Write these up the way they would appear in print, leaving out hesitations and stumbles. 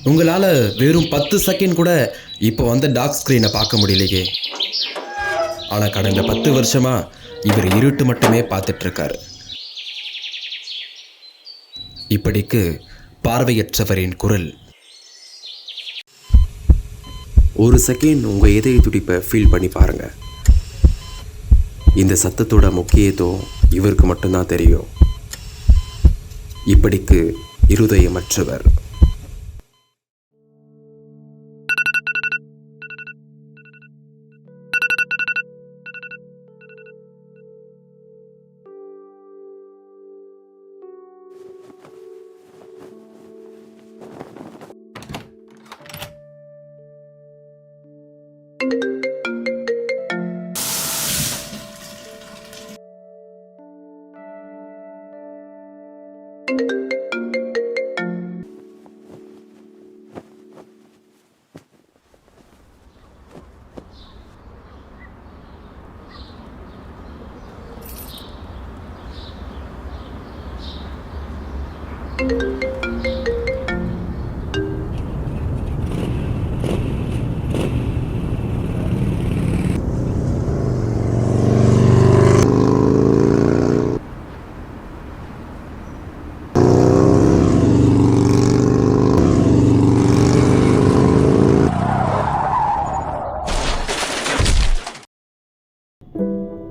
உங்களால் வெறும் 10 செகண்ட் கூட இப்போ வந்த டார்க் ஸ்க்ரீனை பார்க்க முடியலையே. ஆனால் கடந்த 10 வருஷமாக இவர் இருட்டு மட்டுமே பார்த்துட்ருக்காரு. இப்படிக்கு பார்வையற்றவரின் குரல். ஒரு செகண்ட் உங்கள் இதய துடிப்பை ஃபீல் பண்ணி பாருங்கள். இந்த சத்தத்தோட முக்கியத்துவம் இவருக்கு மட்டும்தான் தெரியும். இப்படிக்கு இருதயமற்றவர்.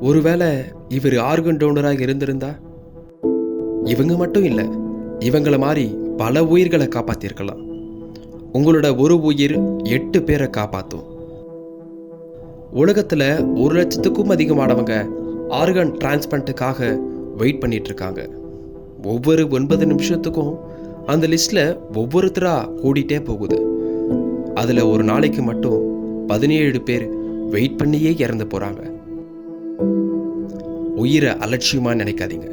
ஒருவேளை இவர் ஆர்கன் டோனராக இருந்திருந்தா, இவங்க மட்டும் இல்லை, இவங்கள மாதிரி பல உயிர்களை காப்பாற்றிருக்கலாம். உங்களோட ஒரு உயிர் 8 பேரை காப்பாற்றும். உலகத்தில் 1,00,000க்கும் அதிகமானவங்க ஆர்கன் டிரான்ஸ்பிளான்ட்டுக்காக வெயிட் பண்ணிகிட்ருக்காங்க. ஒவ்வொரு 9 நிமிஷத்துக்கும் அந்த லிஸ்ட்டில் ஒவ்வொருத்தராக கூடிட்டே போகுது. அதில் ஒரு நாளைக்கு மட்டும் 17 பேர் வெயிட் பண்ணியே இறந்து போகிறாங்க. உயிரை அலட்சியமாக நினைக்காதீங்க.